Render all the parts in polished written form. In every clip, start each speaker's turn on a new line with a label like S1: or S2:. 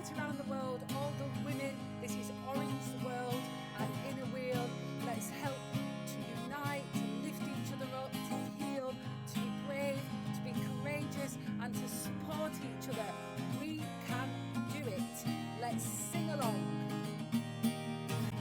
S1: unite around the world, all the women. This is Orange the World and Inner Wheel. Let's help to unite, to lift each other up, to heal, to be brave, to be courageous, and to support each other. We can do it. Let's sing along.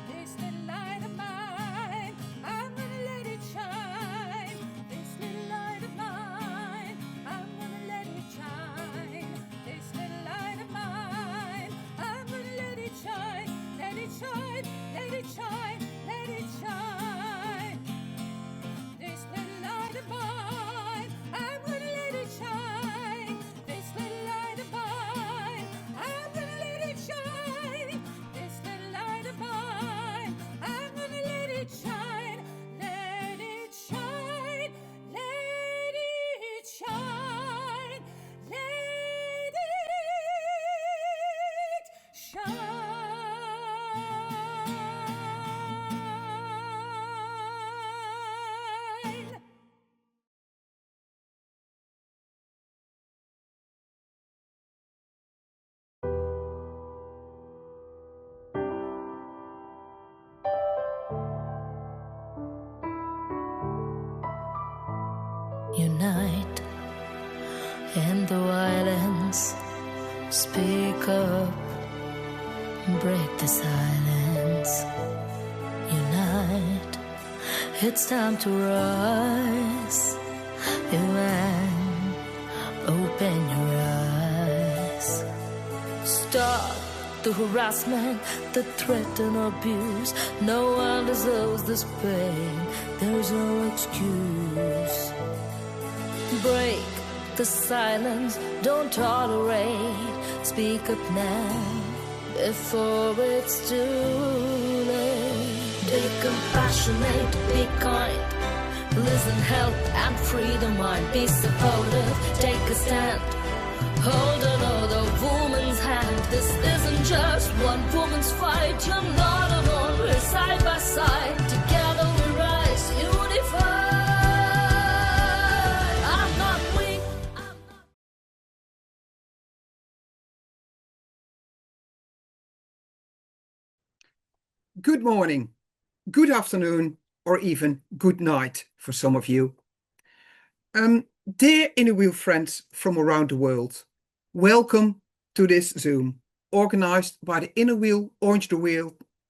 S1: This little light of mine, I'm gonna let it shine. This little light of mine, I'm gonna let it shine. This little light of mine, I'm gonna let it shine. Let it shine, let it shine, let it shine. This little light of mine, I'm gonna let it shine. This little light of mine, I'm gonna let it shine. This little light of mine, I'm gonna let it shine. Let it shine, let it shine, let it shine.
S2: Unite in the violence, speak up, break the silence. Unite, it's time to rise. Amen. Open your eyes. Stop the harassment, the threat and abuse. No one deserves this pain. There's no excuse. Break the silence, don't tolerate. Speak up now, before it's too late. Be compassionate, be kind. Listen, help and free the mind. Be supportive, take a stand. Hold another woman's hand. This isn't just one woman's fight. You're not alone, we're side by side. Together we rise, unified.
S3: Good morning, good afternoon, or even good night for some of you. Dear Inner Wheel friends from around the world, welcome to this Zoom, organized by the Inner Wheel Orange the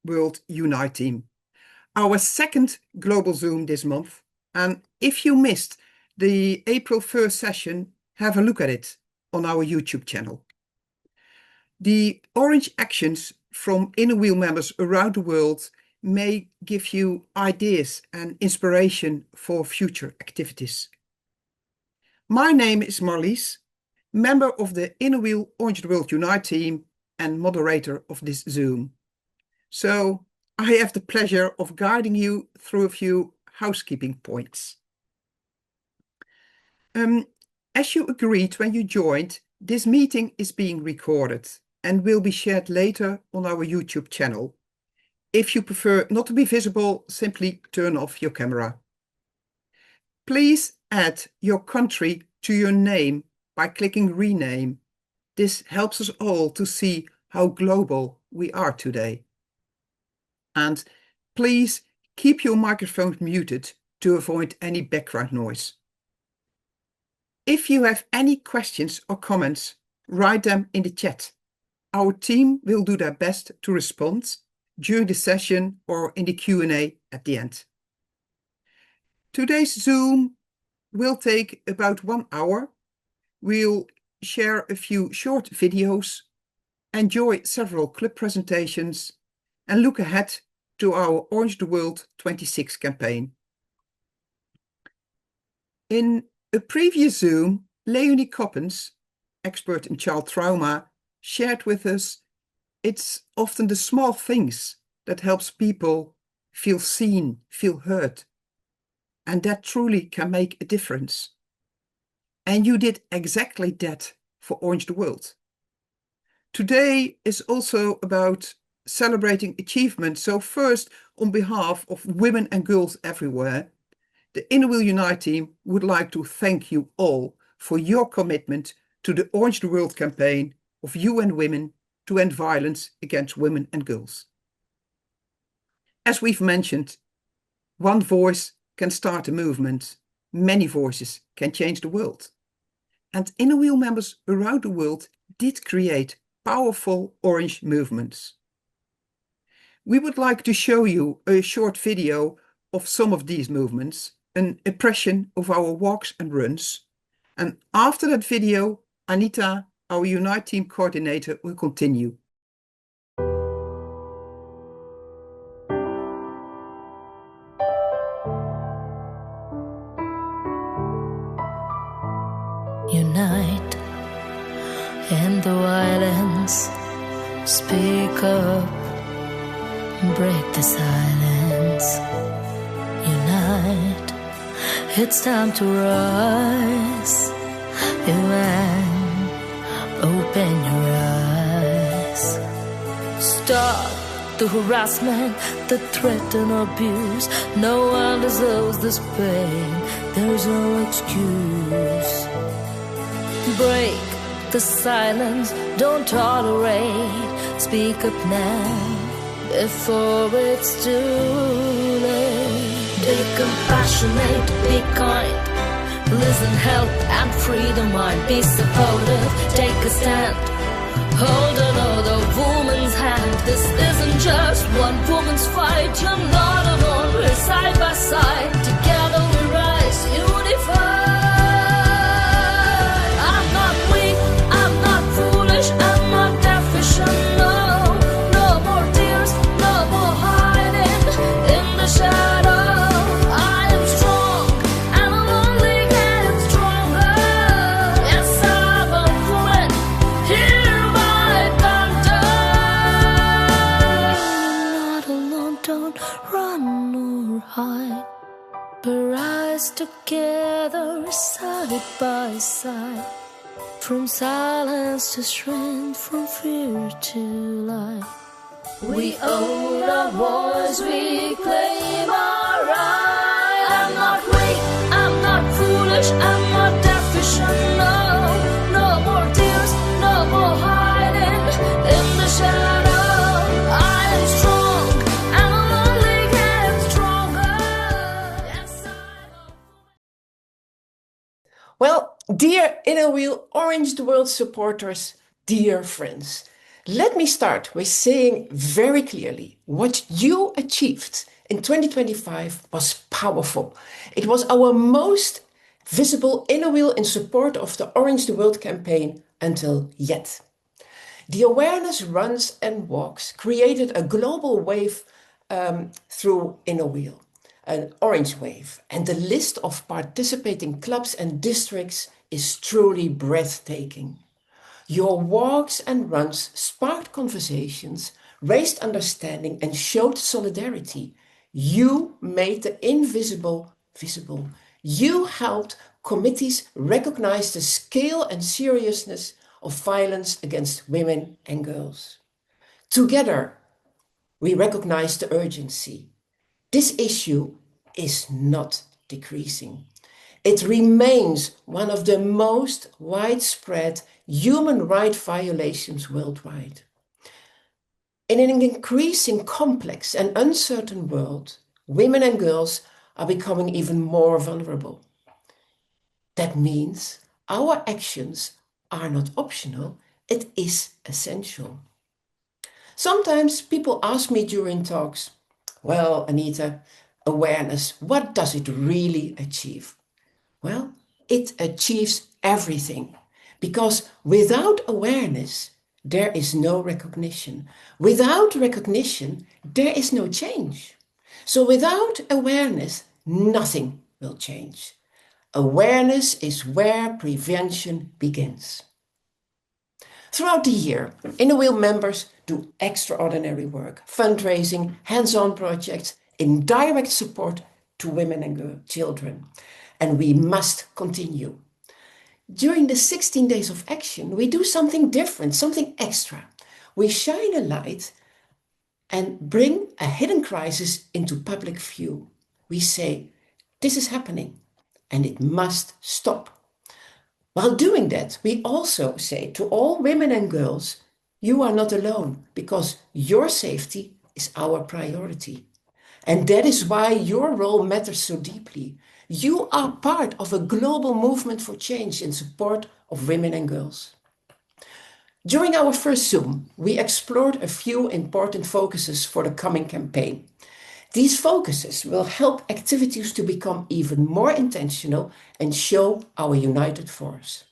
S3: World Unite team. Our second global Zoom this month, and if you missed the April 1st session, have a look at it on our YouTube channel. The Orange actions from Inner Wheel members around the world may give you ideas and inspiration for future activities. My name is Marlies, member of the Inner Wheel Orange the World Unite team and moderator of this Zoom. So I have the pleasure of guiding you through a few housekeeping points. As you agreed when you joined, this meeting is being recorded and will be shared later on our YouTube channel. If you prefer not to be visible, simply turn off your camera. Please add your country to your name by clicking rename. This helps us all to see how global we are today. And please keep your microphone muted to avoid any background noise. If you have any questions or comments, write them in the chat. Our team will do their best to respond during the session or in the Q&A at the end. Today's Zoom will take about 1 hour. We'll share a few short videos, enjoy several club presentations, and look ahead to our Orange the World 26 campaign. In a previous Zoom, Leonie Coppens, expert in child trauma, shared with us it's often the small things that helps people feel seen, feel heard, and that truly can make a difference. And you did exactly that for Orange the World. Today is also about celebrating achievement. So first, on behalf of women and girls everywhere, the Inner Wheel Unite team would like to thank you all for your commitment to the Orange the World campaign of UN Women to end violence against women and girls. As we've mentioned, one voice can start a movement. Many voices can change the world. And Inner Wheel members around the world did create powerful orange movements. We would like to show you a short video of some of these movements, an impression of our walks and runs. And after that video, Anita, our Unite Team coordinator, will continue.
S2: Unite in the violence, speak up, break the silence. Unite, it's time to rise. Open your eyes. Stop the harassment, the threat and abuse. No one deserves this pain. There's no excuse. Break the silence, don't tolerate. Speak up now before it's too late. Be compassionate, be kind. Listen, help and free the mind. Be supportive, take a stand. Hold another woman's hand. This isn't just one woman's fight. You're not alone, we're side by side. Together we rise, unified. I'm not weak, I'm not foolish, I'm not deficient, no. No more tears, no more hiding in the shadow. I am strong and I'm only getting stronger. Yes, I'm a woman, hear my thunder. You're not alone, don't run or hide. But rise together, side by side. From silence to strength, from fear to light. We own our voice, we claim our right. I'm not weak, I'm not foolish, I'm not deficient, no. No more tears, no more hiding in the shadow. I am strong, and I'm only getting stronger. Yes,
S4: Well, dear Inner Wheel Orange the World supporters, dear friends, let me start with saying very clearly what you achieved in 2025 was powerful. It was our most visible Inner Wheel in support of the Orange the World campaign until yet. The awareness runs and walks created a global wave through Inner Wheel, an orange wave, and the list of participating clubs and districts is truly breathtaking. Your walks and runs sparked conversations, raised understanding, and showed solidarity. You made the invisible visible. You helped committees recognize the scale and seriousness of violence against women and girls. Together, we recognize the urgency. This issue is not decreasing. It remains one of the most widespread human rights violations worldwide. In an increasing complex and uncertain world, women and girls are becoming even more vulnerable. That means our actions are not optional, it is essential. Sometimes people ask me during talks, well, Anita, awareness, what does it really achieve? Well, it achieves everything, because without awareness, there is no recognition. Without recognition, there is no change. So without awareness, nothing will change. Awareness is where prevention begins. Throughout the year, Inner Wheel members do extraordinary work, fundraising, hands-on projects in direct support to women and children. And we must continue. During the 16 days of action, we do something different, something extra. We shine a light and bring a hidden crisis into public view. We say, this is happening and it must stop. While doing that, we also say to all women and girls, You are not alone because your safety is our priority. And that is why your role matters so deeply. You are part of a global movement for change in support of women and girls. During our first Zoom, we explored a few important focuses for the coming campaign. These focuses will help activities to become even more intentional and show our united force.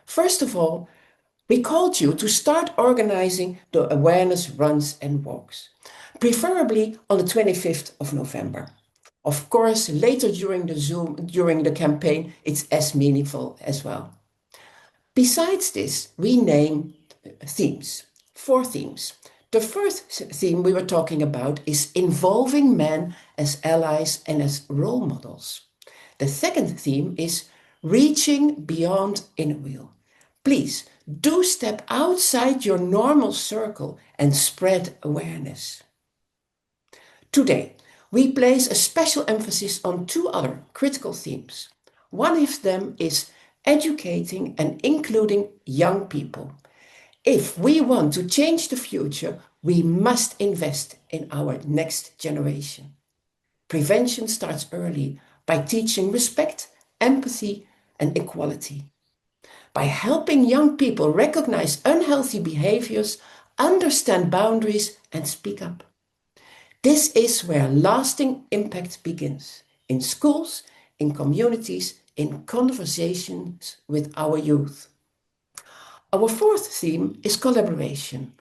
S4: First of all, we called you to start organizing the awareness runs and walks, preferably on the 25th of November. Of course, later during the campaign, it's as meaningful as well. Besides this, we named themes, 4 themes. The first theme we were talking about is involving men as allies and as role models. The second theme is reaching beyond inner wheel. Please do step outside your normal circle and spread awareness. Today, we place a special emphasis on 2 other critical themes. One of them is educating and including young people. If we want to change the future, we must invest in our next generation. Prevention starts early by teaching respect, empathy, and equality. By helping young people recognize unhealthy behaviors, understand boundaries, and speak up. This is where lasting impact begins, in schools, in communities, in conversations with our youth. Our fourth theme is collaboration.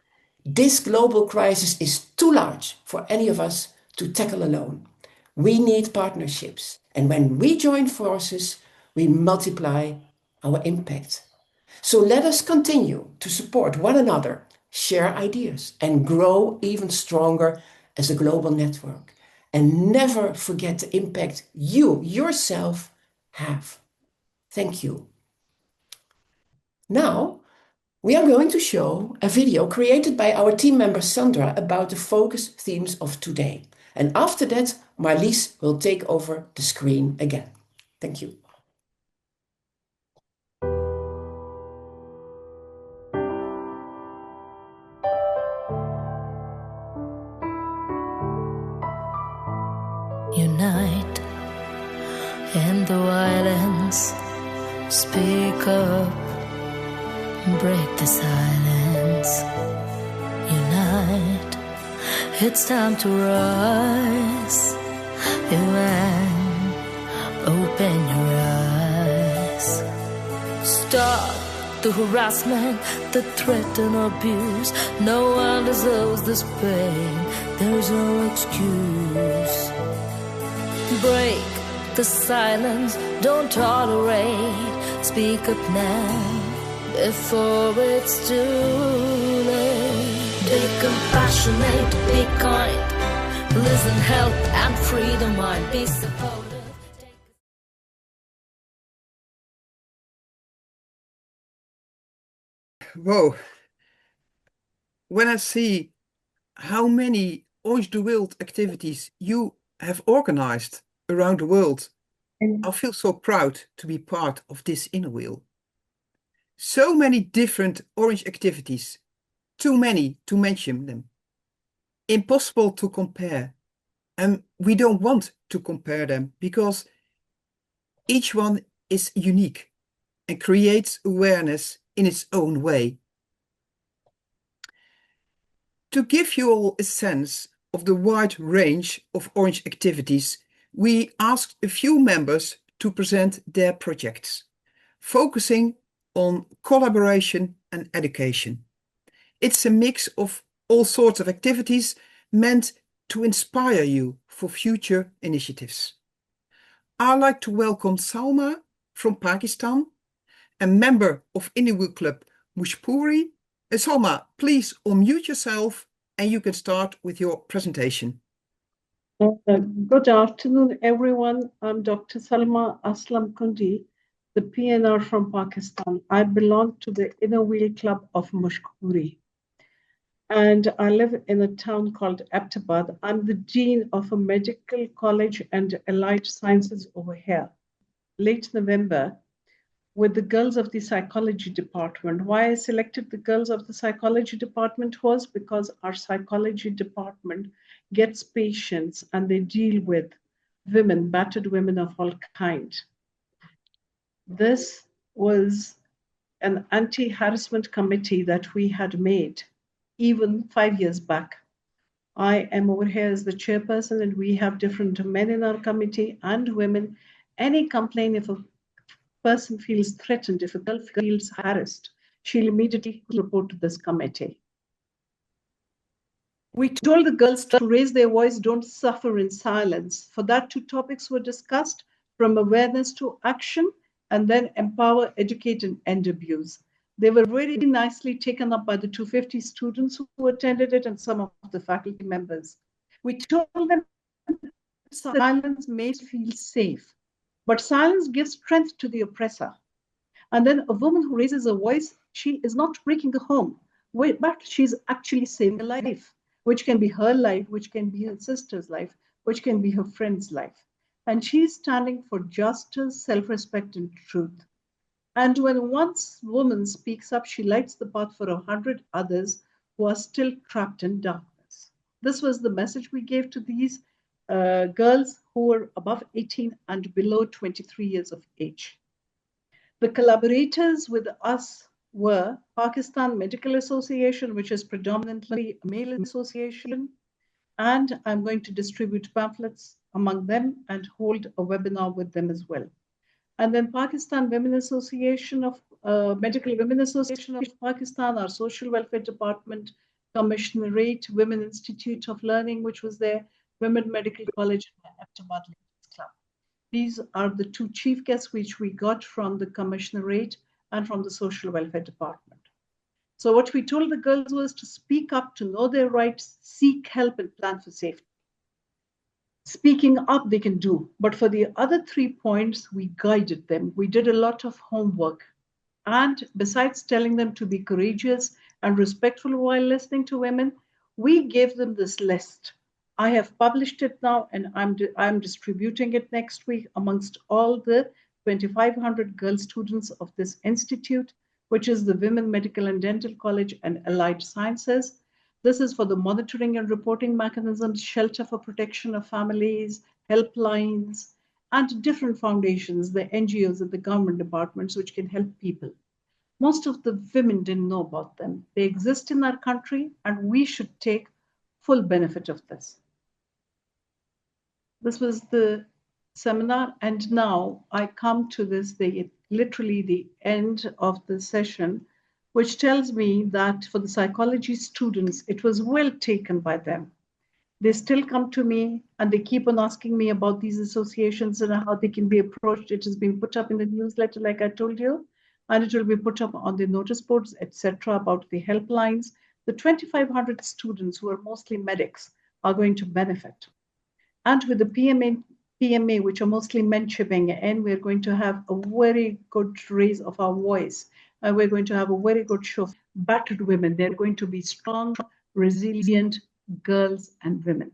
S4: This global crisis is too large for any of us to tackle alone. We need partnerships, and when we join forces, we multiply our impact. So let us continue to support one another, share ideas, and grow even stronger as a global network. And never forget the impact you yourself have. Thank you. Now, we are going to show a video created by our team member Sandra about the focus themes of today. And after that, Marlies will take over the screen again. Thank you.
S2: Unite in the violence, speak up, break the silence. Unite, it's time to rise. Open your eyes. Stop the harassment, the threat and abuse. No one deserves this pain. There's no excuse. Break the silence, don't tolerate. Speak up now before it's too late. Be compassionate, be kind. Listen, help and free the mind. Be supportive.
S3: Whoa. When I see how many Orange the World activities you have organized around the world, I feel so proud to be part of this inner wheel. So many different Orange activities, too many to mention them. Impossible to compare. And we don't want to compare them because each one is unique and creates awareness in its own way. To give you all a sense of the wide range of Orange activities, we asked a few members to present their projects, focusing on collaboration and education. It's a mix of all sorts of activities meant to inspire you for future initiatives. I'd like to welcome Salma from Pakistan, a member of Inner Wheel Club Mushpuri. Salma, please unmute yourself and you can start with your presentation.
S5: Good afternoon, everyone. I'm Dr. Salma Aslam Kundi, the PNR from Pakistan. I belong to the Inner Wheel Club of Mushpuri, and I live in a town called Aptabad. I'm the dean of a medical college and allied sciences over here. Late November, with the girls of the psychology department. Why I selected the girls of the psychology department was because our psychology department gets patients and they deal with women, battered women of all kinds. This was an anti-harassment committee that we had made even 5 years back. I am over here as the chairperson, and we have different men in our committee and women. Any complaint, if a person feels threatened, if a girl feels harassed, she'll immediately report to this committee. We told the girls to raise their voice, don't suffer in silence. For that, 2 topics were discussed, from awareness to action, and then empower, educate, and end abuse. They were really nicely taken up by the 250 students who attended it and some of the faculty members. We told them silence makes you feel safe, but silence gives strength to the oppressor. And then a woman who raises her voice, she is not breaking a home, but she's actually saving a life, which can be her life, which can be her sister's life, which can be her friend's life. And she's standing for justice, self-respect, and truth. And when one woman speaks up, she lights the path for 100 others who are still trapped in darkness. This was the message we gave to these girls who were above 18 and below 23 years of age. The collaborators with us were Pakistan Medical Association, which is predominantly a male association, and I'm going to distribute pamphlets among them and hold a webinar with them as well. And then Pakistan Women Association of Medical Women Association of Pakistan, our Social Welfare Department, Commissionerate, Women Institute of Learning, which was there, Women Medical College, and Ahmedabad Ladies Club. These are the 2 chief guests which we got from the Commissionerate and from the Social Welfare Department. So what we told the girls was to speak up, to know their rights, seek help, and plan for safety. Speaking up they can do, but for the other 3 points, we guided them. We did a lot of homework. And besides telling them to be courageous and respectful while listening to women, we gave them this list. I have published it now, and I'm distributing it next week amongst all the 2,500 girl students of this institute, which is the Women Medical and Dental College and Allied Sciences. This is for the monitoring and reporting mechanisms, shelter for protection of families, helplines, and different foundations, the NGOs and the government departments, which can help people. Most of the women didn't know about them. They exist in our country, and we should take full benefit of this. This was the seminar, and now I come to this, literally the end of the session, which tells me that for the psychology students, it was well taken by them. They still come to me and they keep on asking me about these associations and how they can be approached. It has been put up in the newsletter, like I told you, and it will be put up on the notice boards, etc., about the helplines. The 2,500 students who are mostly medics are going to benefit. And with the PMA, which are mostly men chipping in, we're going to have a very good raise of our voice. We're going to have a very good show of battered women. They're going to be strong, resilient girls and women.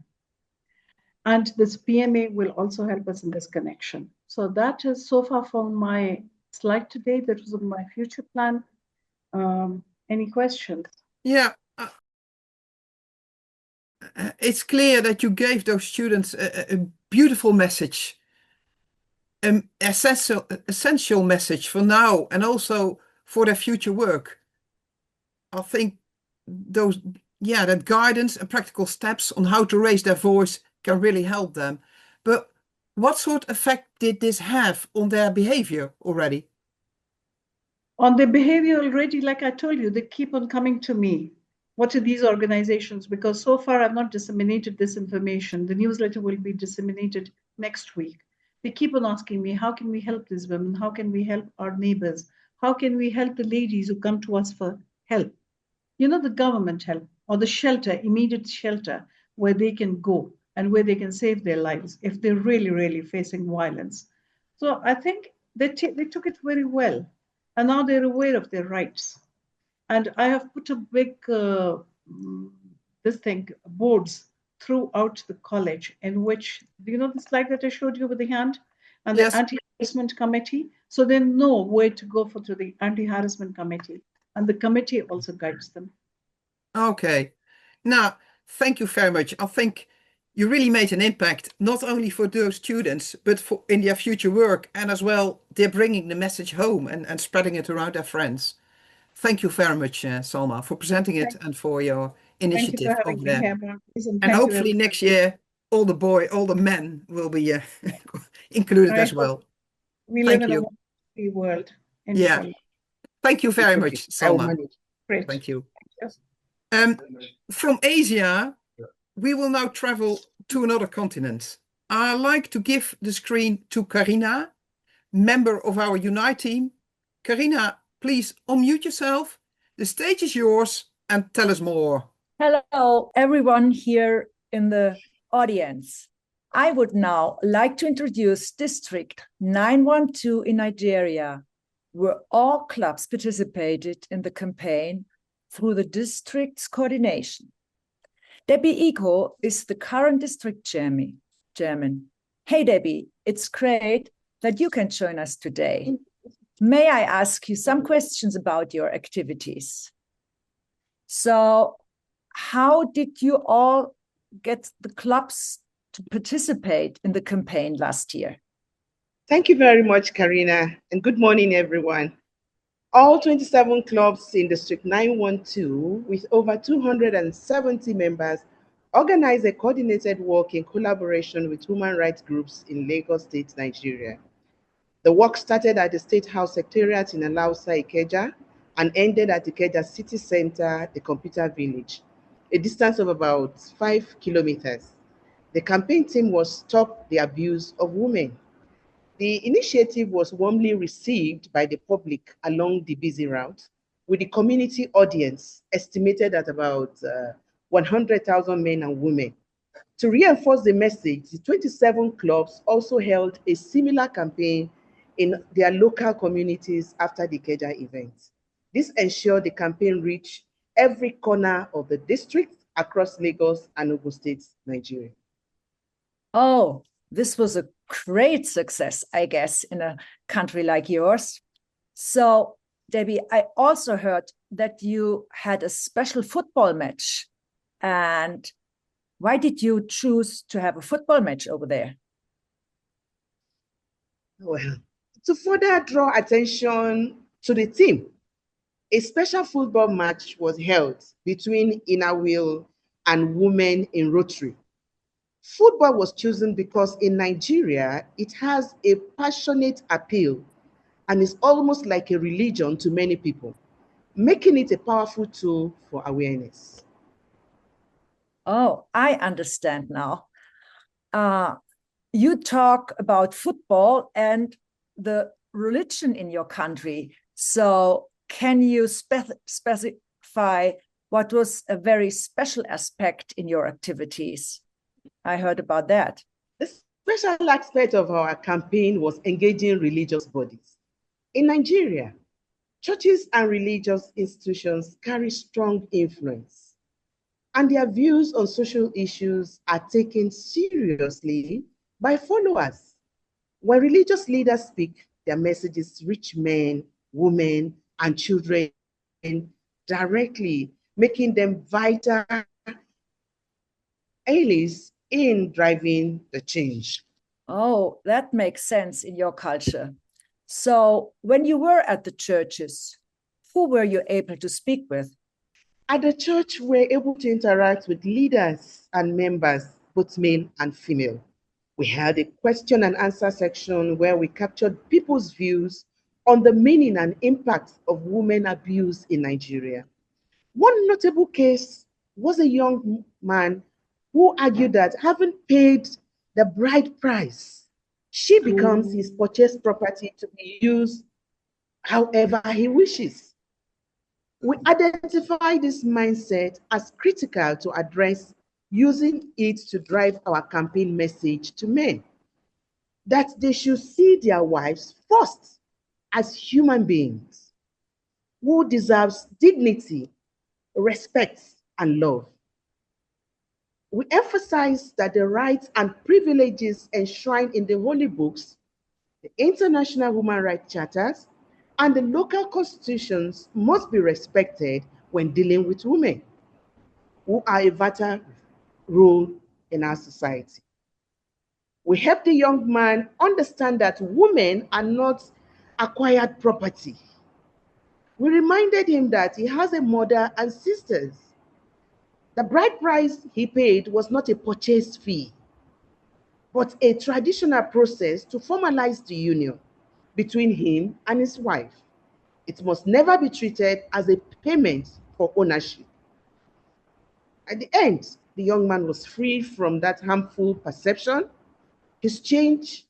S5: And this PMA will also help us in this connection. So that is so far from my slide today. That was my future plan. Any questions?
S3: Yeah. It's clear that you gave those students a beautiful message, an essential message for now and also for their future work. I think that guidance and practical steps on how to raise their voice can really help them. But what sort of effect did this have on their behavior already?
S5: On their behavior already, like I told you, they keep on coming to me. What are these organizations? Because so far I've not disseminated this information. The newsletter will be disseminated next week. They keep on asking me, how can we help these women? How can we help our neighbors? How can we help the ladies who come to us for help? You know, the government help or the shelter, immediate shelter, where they can go and where they can save their lives if they're really, really facing violence. So I think they took it very well. And now they're aware of their rights. And I have put a big, boards throughout the college in which, you know the slide that I showed you with the hand? and
S3: Yes.
S5: the anti-harassment committee. So they know where to go for to the anti-harassment committee, and the committee also guides them.
S3: Okay. Now, thank you very much. I think you really made an impact, not only for those students, but for in their future work, and as well, they're bringing the message home and spreading it around their friends. Thank you very much, Salma, for presenting it and for your
S5: Thank you for
S3: initiative
S5: having
S3: over
S5: me
S3: there.
S5: here, Marcus, and
S3: And
S5: thank you,
S3: hopefully next year, all the men will be included
S5: I
S3: as
S5: hope
S3: well.
S5: we live
S3: Thank
S5: in a
S3: you.
S5: free world,
S3: Yeah.
S5: inshallah.
S3: Thank you very
S4: It's okay.
S3: much,
S4: I will
S3: Salma.
S4: manage.
S5: Great.
S3: Thank you.
S5: Yes.
S3: From Asia, we will now travel to another continent. I like to give the screen to Karina, member of our Unite team. Karina, please unmute yourself. The stage is yours and tell us more.
S6: Hello, everyone here in the audience. I would now like to introduce District 912 in Nigeria, where all clubs participated in the campaign through the district's coordination. Debbie Iko is the current district chairman. Hey, Debbie, it's great that you can join us today. May I ask you some questions about your activities? So, how did you all get the clubs to participate in the campaign last year?
S7: Thank you very much, Karina, and good morning, everyone. All 27 clubs in District 912, with over 270 members, organized a coordinated work in collaboration with human rights groups in Lagos State, Nigeria. The work started at the State House Secretariat in Alausa, Ikeja, and ended at Ikeja City Center, the Computer Village, a distance of about 5 kilometers. The campaign theme was Stop the Abuse of Women. The initiative was warmly received by the public along the busy route, with the community audience estimated at about 100,000 men and women. To reinforce the message, the 27 clubs also held a similar campaign in their local communities after the Ikeja event. This ensured the campaign reached every corner of the district across Lagos and Ogun State, Nigeria.
S6: Oh, this was a great success, I guess, in a country like yours. So, Debbie, I also heard that you had a special football match. And why did you choose to have a football match over there?
S7: Well, to further draw attention to the team, a special football match was held between Inner Wheel and Women in Rotary. Football was chosen because in Nigeria, it has a passionate appeal and is almost like a religion to many people, making it a powerful tool for awareness.
S6: Oh, I understand now. You talk about football and the religion in your country. So, can you specify what was a very special aspect in your activities? I heard about that.
S7: The special aspect of our campaign was engaging religious bodies. In Nigeria, churches and religious institutions carry strong influence, and their views on social issues are taken seriously by followers. When religious leaders speak, their messages reach men, women, and children directly, making them vital allies in driving the change.
S6: Oh, that makes sense in your culture. So, when you were at the churches, who were you able to speak with?
S7: At the church, we're able to interact with leaders and members, both male and female. We had a question and answer section where we captured people's views on the meaning and impact of women abuse in Nigeria. One notable case was a young man who argued that having paid the bride price, she becomes his purchased property to be used however he wishes. We identify this mindset as critical to address, using it to drive our campaign message to men that they should see their wives first as human beings who deserves dignity, respect, and love. We emphasize that the rights and privileges enshrined in the holy books The international human rights charters and the local constitutions must be respected when dealing with women who are a vital role in our society. We help the young man understand that women are not acquired property. We reminded him that he has a mother and sisters. The bride price he paid was not a purchase fee, but a traditional process to formalize the union between him and his wife. It must never be treated as a payment for ownership. At the end, the young man was freed from that harmful perception. His change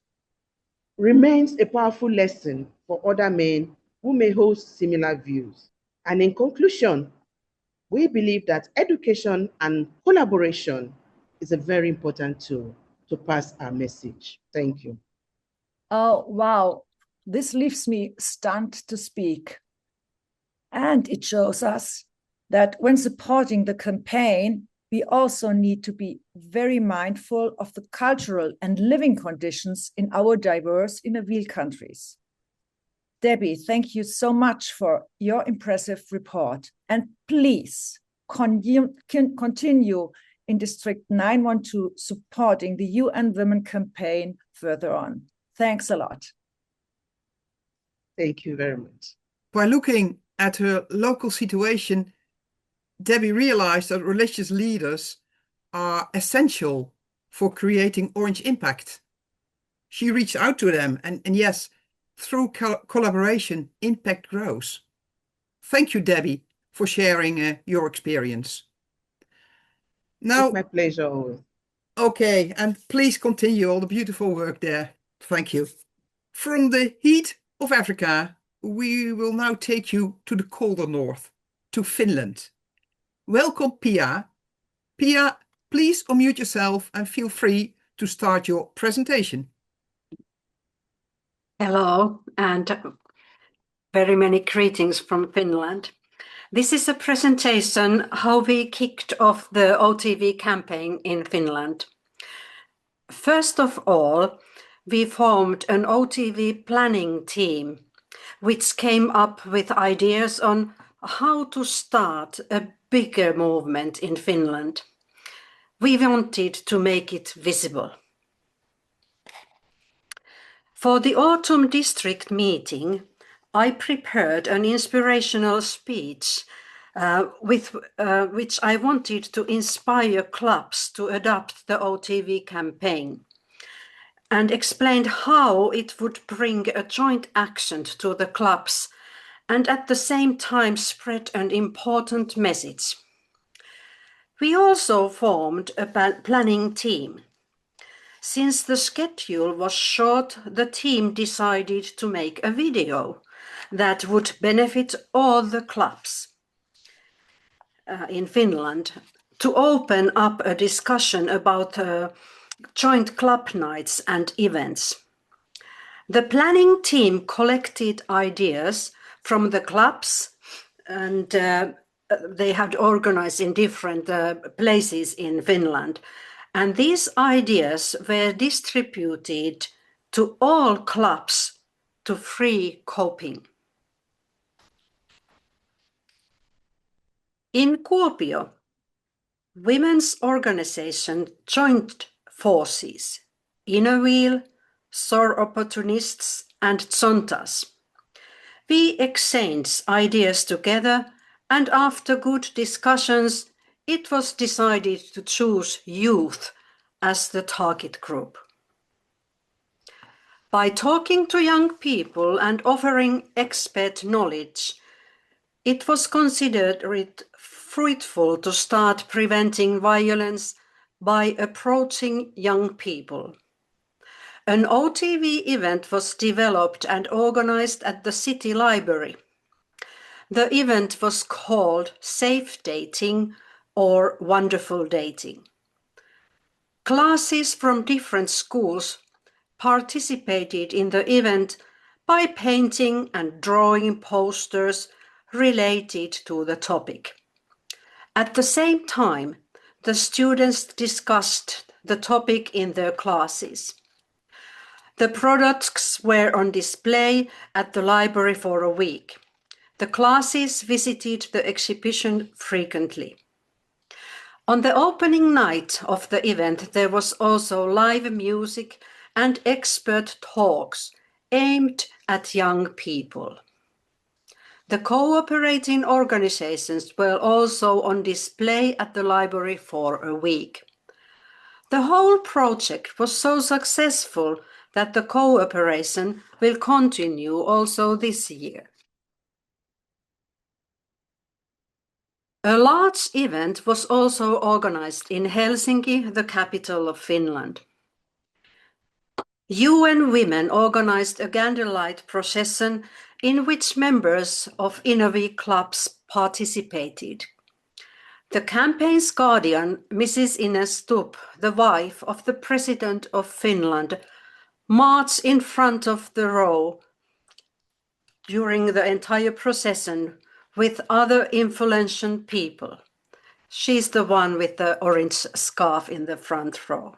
S7: remains a powerful lesson for other men who may hold similar views. And in conclusion, we believe that education and collaboration is a very important tool to pass our message. Thank you.
S6: Oh, wow. This leaves me stunned to speak. And it shows us that when supporting the campaign, we also need to be very mindful of the cultural and living conditions in our diverse inner wheel countries. Debbie, thank you so much for your impressive report. And please continue in District 912 supporting the UN Women campaign further on. Thanks a lot.
S7: Thank you very much.
S3: By looking at her local situation, Debbie realized that religious leaders are essential for creating Orange impact. She reached out to them, and yes, through collaboration, impact grows. Thank you, Debbie, for sharing your experience. Now,
S7: it's my pleasure always.
S3: Okay, and please continue all the beautiful work there. Thank you. From the heat of Africa, we will now take you to the colder north, to Finland. Welcome, Pia. Pia, please unmute yourself and feel free to start your presentation.
S8: Hello, and very many greetings from Finland. This is a presentation how we kicked off the OTV campaign in Finland. First of all, we formed an OTV planning team, which came up with ideas on how to start a bigger movement in Finland. We wanted to make it visible. For the autumn district meeting, I prepared an inspirational speech with which I wanted to inspire clubs to adopt the OTV campaign and explained how it would bring a joint action to the clubs and at the same time spread an important message. We also formed a planning team. Since the schedule was short, the team decided to make a video that would benefit all the clubs in Finland to open up a discussion about joint club nights and events. The planning team collected ideas from the clubs and they had organized in different places in Finland. And these ideas were distributed to all clubs to free coping. In Kuopio, women's organization joined forces, Inner Wheel, SOR Opportunists and Zontas. We exchanged ideas together and after good discussions, it was decided to choose youth as the target group. By talking to young people and offering expert knowledge, it was considered fruitful to start preventing violence by approaching young people. An OTV event was developed and organized at the City Library. The event was called Safe Dating or Wonderful Dating. Classes from different schools participated in the event by painting and drawing posters related to the topic. At the same time, the students discussed the topic in their classes. The products were on display at the library for a week. The classes visited the exhibition frequently. On the opening night of the event, there was also live music and expert talks aimed at young people. The cooperating organizations were also on display at the library for a week. The whole project was so successful that the cooperation will continue also this year. A large event was also organized in Helsinki, the capital of Finland. UN Women organized a candlelight procession in which members of Innovi clubs participated. The campaign's guardian, Mrs. Ines Stubb, the wife of the President of Finland, marched in front of the row during the entire procession with other influential people. She's the one with the orange scarf in the front row.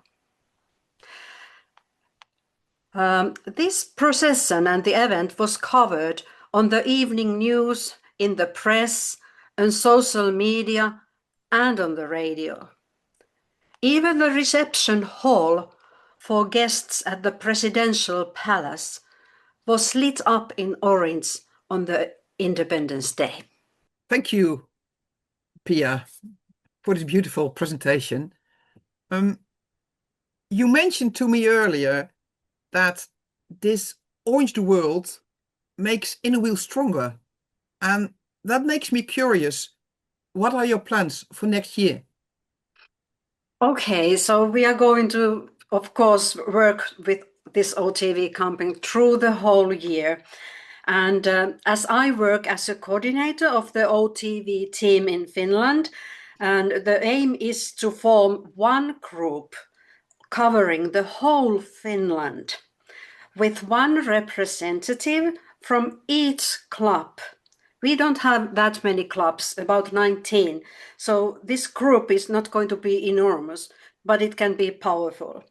S8: This procession and the event was covered on the evening news, in the press, and social media, and on the radio. Even the reception hall for guests at the presidential palace was lit up in orange on the Independence Day.
S3: Thank you, Pia, for this beautiful presentation. You mentioned to me earlier that this Orange the World makes Innerwheel stronger, and that makes me curious. What are your plans for next year?
S8: Okay, so we are going to, of course, work with this OTV campaign through the whole year. And as I work as a coordinator of the OTV team in Finland, and the aim is to form one group covering the whole Finland with one representative from each club. We don't have that many clubs, about 19. So this group is not going to be enormous, but it can be powerful.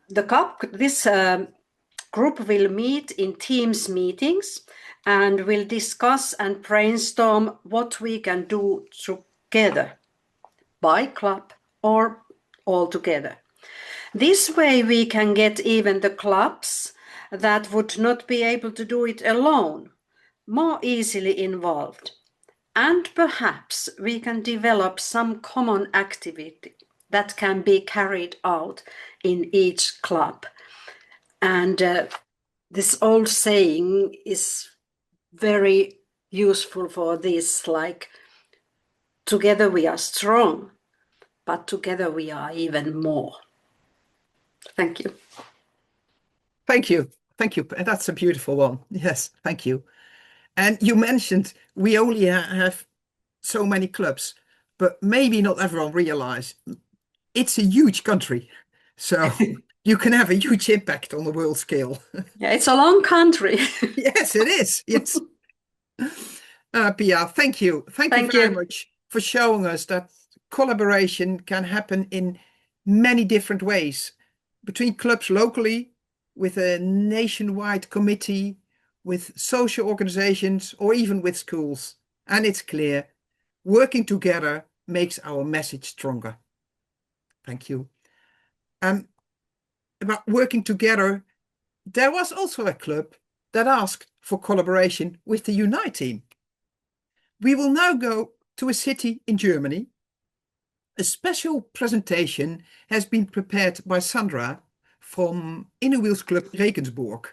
S8: This group will meet in Teams meetings and will discuss and brainstorm what we can do together, by club or all together. This way we can get even the clubs that would not be able to do it alone more easily involved. And perhaps we can develop some common activity that can be carried out in each club. And this old saying is very useful for this, like, together we are strong, but together we are even more. Thank you.
S3: Thank you. Thank you. That's a beautiful one. Yes, thank you. And you mentioned we only have so many clubs, but maybe not everyone realize it's a huge country. So you can have a huge impact on the world scale.
S8: Yeah, it's a long country.
S3: Yes, it is. Yes. Pia, thank you. Thank you very much for showing us that collaboration can happen in many different ways between clubs locally, with a nationwide committee, with social organizations, or even with schools. And it's clear, working together makes our message stronger. Thank you. About working together, there was also a club that asked for collaboration with the Unite team. We will now go to a city in Germany. A special presentation has been prepared by Sandra from Innerwheels Club Regensburg.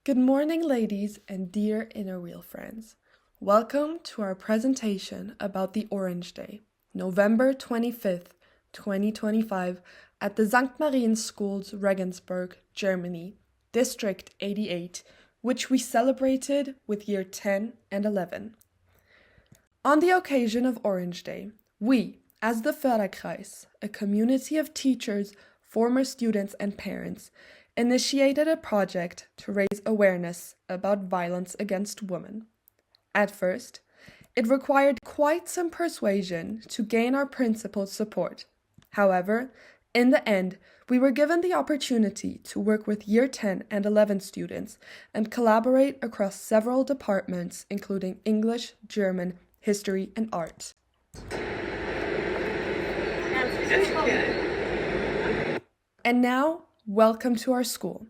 S9: Good morning, ladies and dear Innerwheel friends. Welcome to our presentation about the Orange Day, November 25th, 2025, at the St. Marien's Schools, Regensburg, Germany, District 88, which we celebrated with year 10 and 11. On the occasion of Orange Day, we, as the Förderkreis, a community of teachers, former students and parents, initiated a project to raise awareness about violence against women. At first, it required quite some persuasion to gain our principal's support. However, in the end, we were given the opportunity to work with Year 10 and 11 students and collaborate across several departments, including English, German, history, and art. And now, welcome to our school.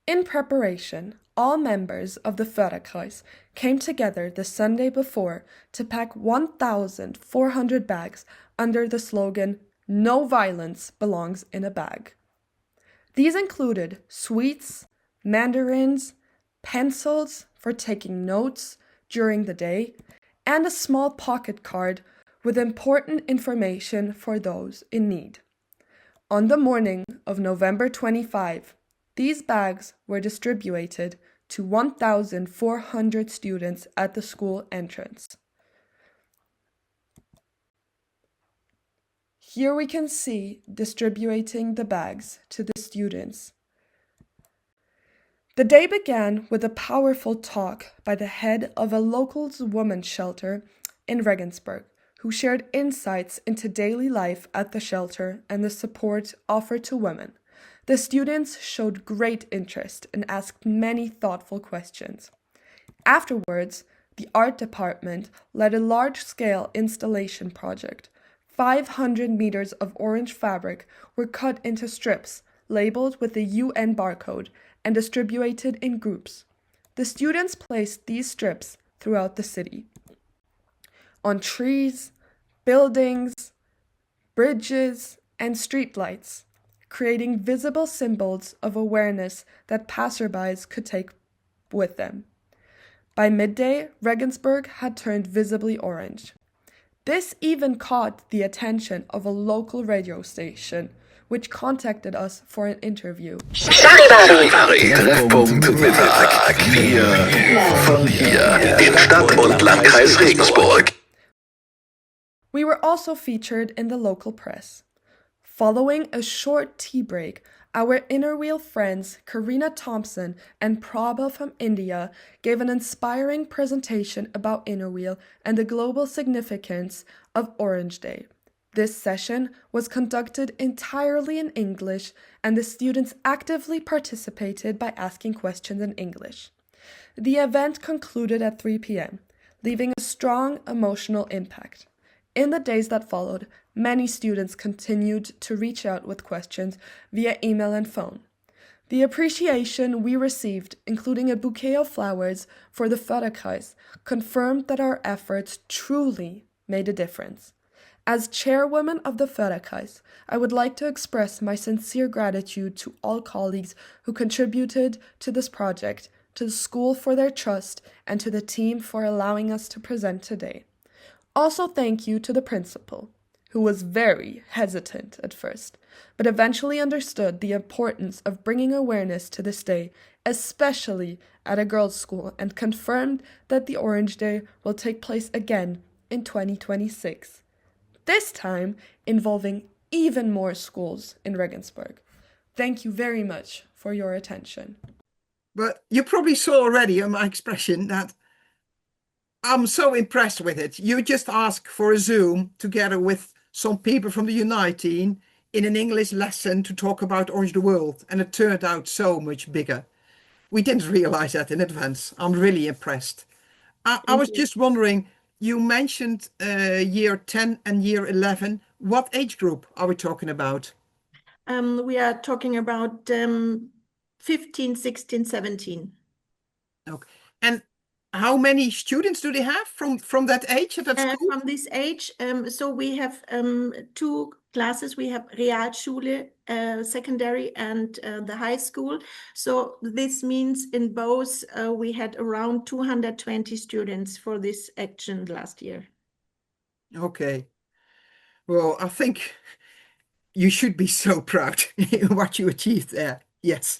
S9: In preparation, all members of the Förderkreis came together the Sunday before to pack 1,400 bags under the slogan, "No violence belongs in a bag." These included sweets, mandarins, pencils for taking notes during the day, and a small pocket card with important information for those in need. On the morning of November 25, these bags were distributed to 1,400 students at the school entrance. Here we can see distributing the bags to the students. The day began with a powerful talk by the head of a local women's shelter in Regensburg, who shared insights into daily life at the shelter and the support offered to women. The students showed great interest and asked many thoughtful questions. Afterwards, the art department led a large-scale installation project. 500 meters of orange fabric were cut into strips, labeled with the UN barcode, and distributed in groups. The students placed these strips throughout the city, on trees, buildings, bridges, and streetlights, creating visible symbols of awareness that passerbys could take with them. By midday, Regensburg had turned visibly orange. This even caught the attention of a local radio station, which contacted us for an interview.
S10: Charivari, Treffpunkt Mittag. Wir von hier in Stadt- und Landkreis Regensburg.
S9: We were also featured in the local press. Following a short tea break, our inner wheel friends Karina Thompson and Prabha from India gave an inspiring presentation about inner wheel and the global significance of Orange Day. This session was conducted entirely in English, and the students actively participated by asking questions in English. The event concluded at 3 p.m., leaving a strong emotional impact. In the days that followed, many students continued to reach out with questions via email and phone. The appreciation we received, including a bouquet of flowers for the Förderkreis, confirmed that our efforts truly made a difference. As chairwoman of the Förderkreis, I would like to express my sincere gratitude to all colleagues who contributed to this project, to the school for their trust, and to the team for allowing us to present today. Also, thank you to the principal, who was very hesitant at first, but eventually understood the importance of bringing awareness to this day, especially at a girls' school, and confirmed that the Orange Day will take place again in 2026, this time involving even more schools in Regensburg. Thank you very much for your attention.
S3: But you probably saw already in my expression that I'm so impressed with it. You just asked for a Zoom together with some people from the Unite team in an English lesson to talk about Orange the World, and it turned out so much bigger. We didn't realize that in advance. I'm really impressed. I was just wondering, you mentioned year 10 and year 11. What age group are we talking about?
S11: We are talking about 15, 16, 17.
S3: Okay. And how many students do they have from that age at that school?
S11: From this age, so we have 2 classes. We have Realschule, secondary, and the high school. So this means in both we had around 220 students for this action last year.
S3: Okay. Well, I think you should be so proud in what you achieved there. Yes.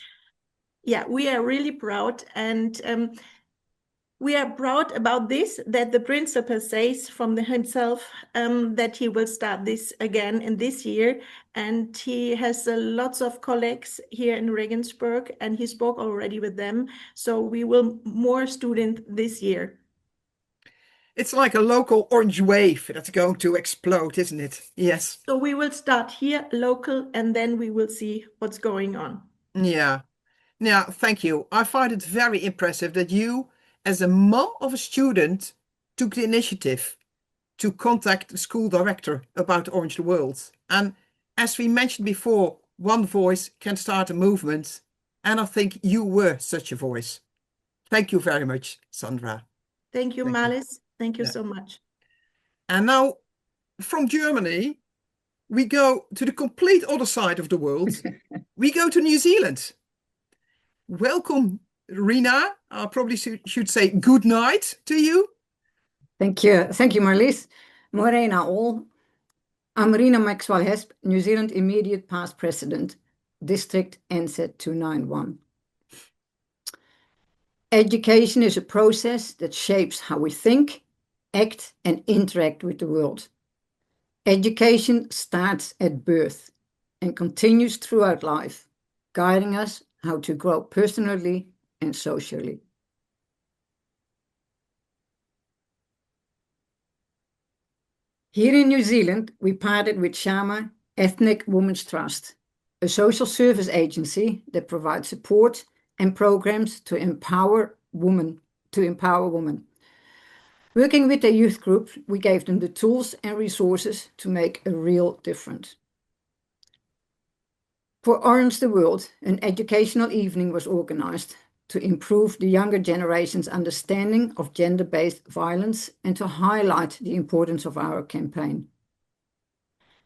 S11: Yeah, we are really proud, and we are proud about this, that the principal says from himself that he will start this again in this year. And he has lots of colleagues here in Regensburg, and he spoke already with them. So we will more students this year.
S3: It's like a local orange wave that's going to explode, isn't it? Yes.
S11: So we will start here, local, and then we will see what's going on.
S3: Yeah. Now, thank you. I find it very impressive that you, as a mom of a student, took the initiative to contact the school director about Orange the World. And as we mentioned before, one voice can start a movement. And I think you were such a voice. Thank you very much, Sandra.
S11: Thank you,
S3: Thank you.
S11: Malice. Thank you
S3: Yeah.
S11: so much.
S3: And now, from Germany, we go to the complete other side of the world. We go to New Zealand. Welcome, Rina. I probably should say good night to you.
S12: Thank you. Thank you, Marlies. Morena all. I'm Rina Maxwell-Hesp, New Zealand Immediate Past President, District NZ 291. Education is a process that shapes how we think, act, and interact with the world. Education starts at birth and continues throughout life, guiding us how to grow personally and socially. Here in New Zealand, we partnered with Shama Ethnic Women's Trust, a social service agency that provides support and programs to empower women. Working with their youth group, we gave them the tools and resources to make a real difference. For Orange the World, an educational evening was organized to improve the younger generation's understanding of gender-based violence and to highlight the importance of our campaign.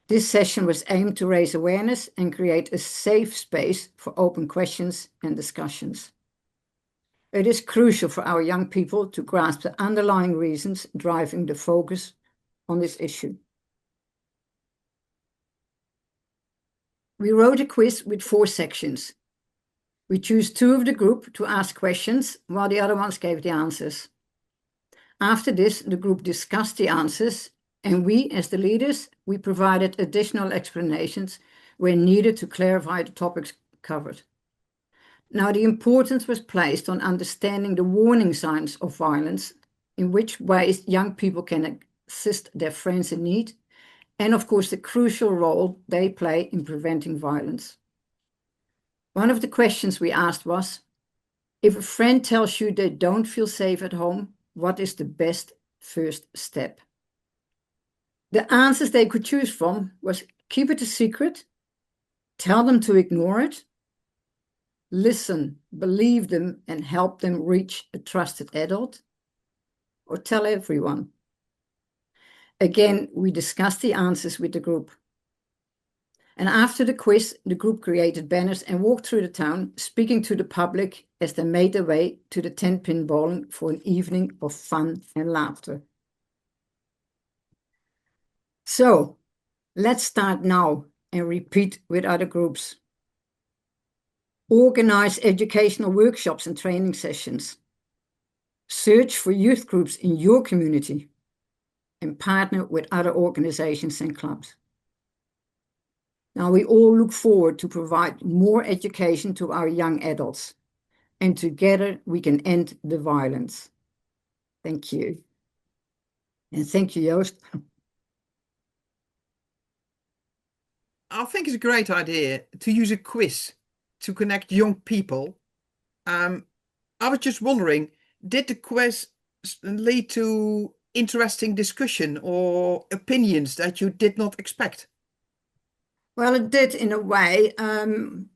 S12: This session was aimed to raise awareness and create a safe space for open questions and discussions. It is crucial for our young people to grasp the underlying reasons driving the focus on this issue. We wrote a quiz with 4 sections. We chose 2 of the group to ask questions while the other ones gave the answers. After this, the group discussed the answers, and we, as the leaders, we provided additional explanations where needed to clarify the topics covered. Now, the importance was placed on understanding the warning signs of violence, in which ways young people can assist their friends in need, and of course, the crucial role they play in preventing violence. One of the questions we asked was, if a friend tells you they don't feel safe at home, what is the best first step? The answers they could choose from was keep it a secret, tell them to ignore it, listen, believe them, and help them reach a trusted adult, or tell everyone. Again, we discussed the answers with the group. And after the quiz, the group created banners and walked through the town, speaking to the public as they made their way to the 10-pin bowling for an evening of fun and laughter. So, let's start now and repeat with other groups. Organize educational workshops and training sessions. Search for youth groups in your community and partner with other organizations and clubs. Now, we all look forward to provide more education to our young adults, and together we can end the violence. Thank you. And thank you, Joost.
S3: I think it's a great idea to use a quiz to connect young people. I was just wondering, did the quiz lead to interesting discussion or opinions that you did not expect?
S12: Well, it did in a way.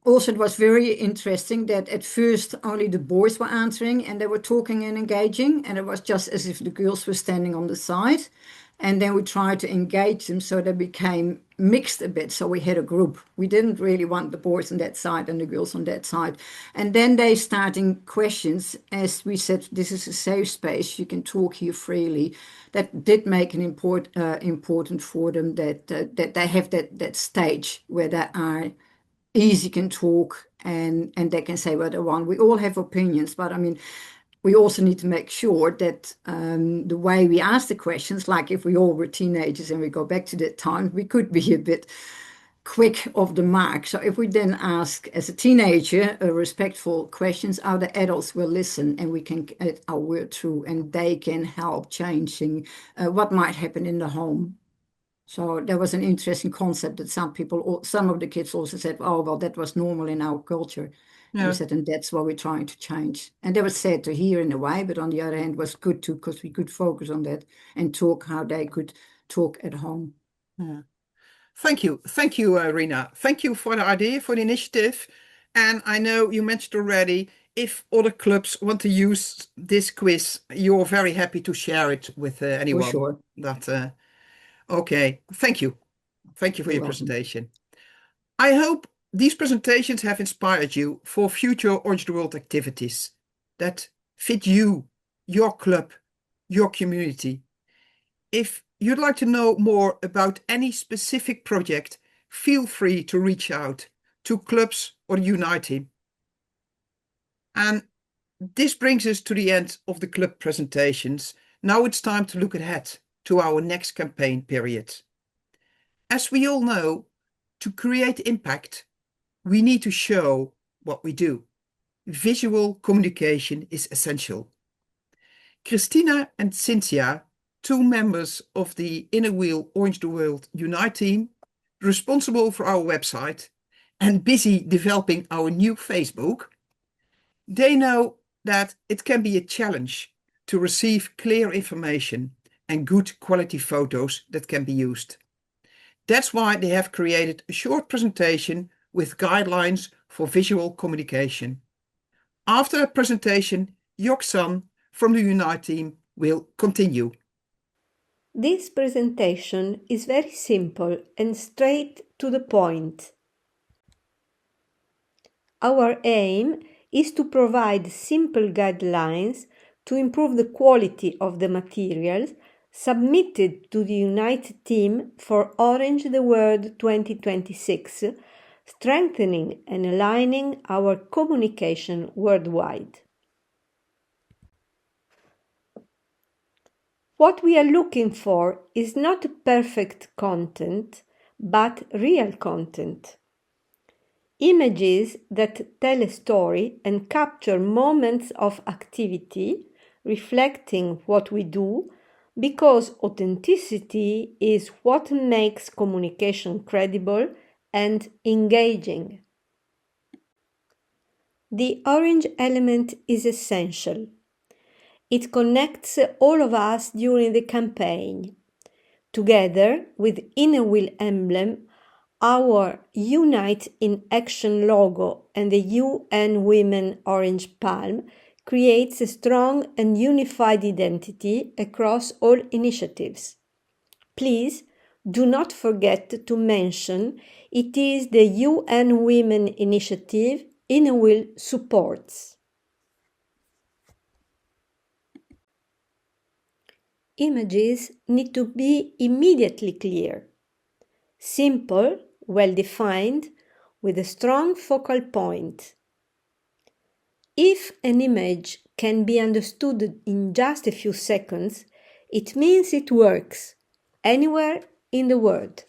S12: Also, it was very interesting that at first only the boys were answering and they were talking and engaging, and it was just as if the girls were standing on the side. And then we tried to engage them so they became mixed a bit. So we had a group. We didn't really want the boys on that side and the girls on that side. And then they starting questions, as we said, this is a safe space. You can talk here freely. That did make an important for them that they have that stage where they are easy, can talk and they can say what they want. We all have opinions, but I mean, we also need to make sure that the way we ask the questions, like if we all were teenagers and we go back to that time, we could be a bit quick off the mark. So if we then ask as a teenager respectful questions, other adults will listen and we can get our word through and they can help changing what might happen in the home. So there was an interesting concept that some of the kids also said, oh, well, that was normal in our culture. And we said, and that's what we're trying to change. And that was sad to hear in a way, but on the other hand, was good too, because we could focus on that and talk how they could talk at home.
S3: Yeah. Thank you, Rina. Thank you for the idea, for the initiative. And I know you mentioned already, if other clubs want to use this quiz, you're very happy to share it with anyone.
S12: For sure.
S3: That, okay, thank you. Thank you for
S12: You're
S3: your
S12: welcome.
S3: presentation. I hope these presentations have inspired you for future Orange the World activities that fit you, your club, your community. If you'd like to know more about any specific project, feel free to reach out to clubs or Unite team. And this brings us to the end of the club presentations. Now it's time to look ahead to our next campaign period. As we all know, to create impact, we need to show what we do. Visual communication is essential. Christina and Cynthia, two members of the Inner Wheel Orange the World Unite team, responsible for our website and busy developing our new Facebook, they know that it can be a challenge to receive clear information and good quality photos that can be used. That's why they have created a short presentation with guidelines for visual communication. After the presentation, Yoksan from the Unite team will continue.
S13: This presentation is very simple and straight to the point. Our aim is to provide simple guidelines to improve the quality of the materials submitted to the Unite team for Orange the World 2026, strengthening and aligning our communication worldwide. What we are looking for is not perfect content, but real content. Images that tell a story and capture moments of activity, reflecting what we do, because authenticity is what makes communication credible and engaging. The orange element is essential. It connects all of us during the campaign. Together with Inner Wheel emblem, our Unite in Action logo and the UN Women Orange Palm creates a strong and unified identity across all initiatives. Please do not forget to mention it is the UN Women Initiative Inner Wheel supports. Images need to be immediately clear, simple, well-defined, with a strong focal point. If an image can be understood in just a few seconds, it means it works anywhere in the world.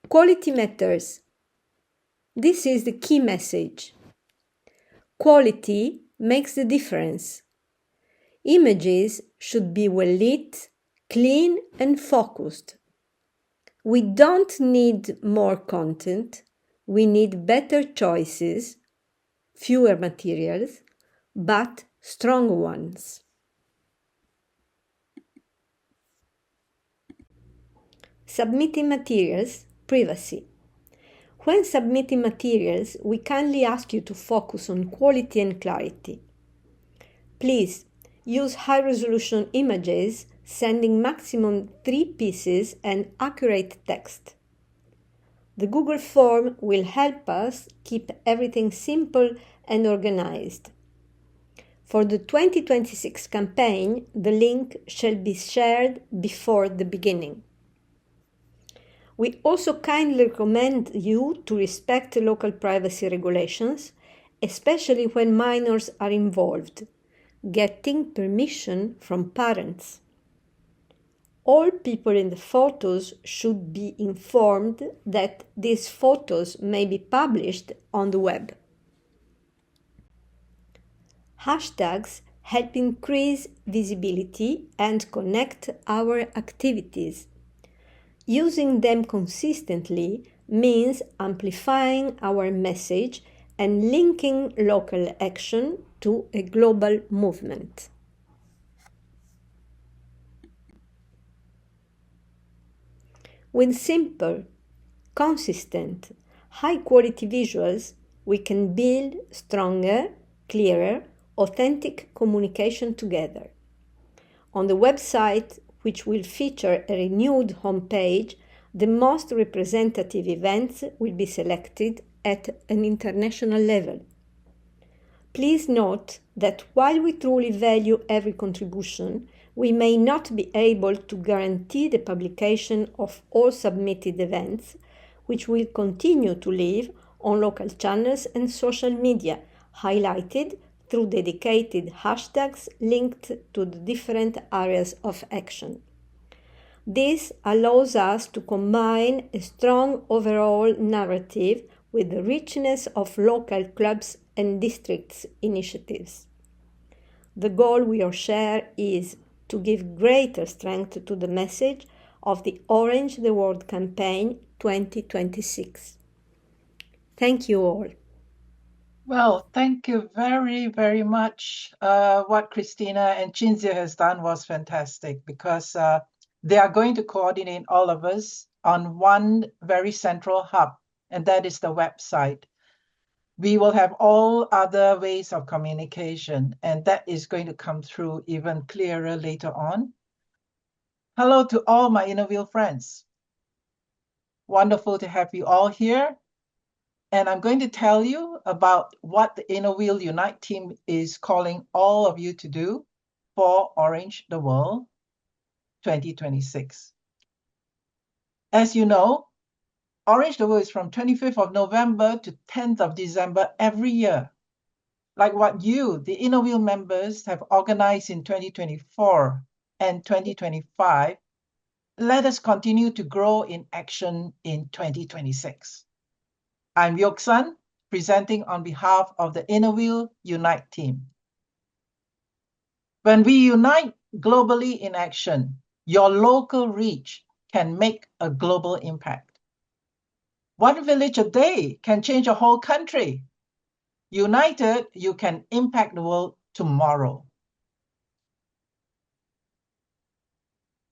S13: Quality matters. This is the key message. Quality makes the difference. Images should be well lit, clean and focused. We don't need more content, we need better choices, fewer materials, but strong ones. Submitting materials, privacy. When submitting materials, we kindly ask you to focus on quality and clarity. Please use high-resolution images, sending maximum 3 pieces and accurate text. The Google form will help us keep everything simple and organized. For the 2026 campaign, the link shall be shared before the beginning. We also kindly recommend you to respect local privacy regulations, especially when minors are involved, getting permission from parents. All people in the photos should be informed that these photos may be published on the web. Hashtags help increase visibility and connect our activities. Using them consistently means amplifying our message and linking local action to a global movement. With simple, consistent, high-quality visuals, we can build stronger, clearer, authentic communication together. On the website, which will feature a renewed homepage, the most representative events will be selected at an international level. Please note that while we truly value every contribution, we may not be able to guarantee the publication of all submitted events, which will continue to live on local channels and social media, highlighted through dedicated hashtags linked to the different areas of action. This allows us to combine a strong overall narrative with the richness of local clubs and districts initiatives. The goal we all share is to give greater strength to the message of the Orange the World campaign 2026. Thank you all.
S14: Well, thank you very, very much. What Christina and Cinzia has done was fantastic because they are going to coordinate all of us on one very central hub, and that is the website. We will have all other ways of communication, and that is going to come through even clearer later on. Hello to all my InnoWheel friends. Wonderful to have you all here. And I'm going to tell you about what the InnoWheel Unite team is calling all of you to do for Orange the World 2026. As you know, Orange the World is from 25th of November to 10th of December every year. Like what you, the InnoWheel members, have organized in 2024 and 2025, let us continue to grow in action in 2026. I'm Yok-san, presenting on behalf of the InnoWheel Unite team. When we unite globally in action, your local reach can make a global impact. One village a day can change a whole country. United, you can impact the world tomorrow.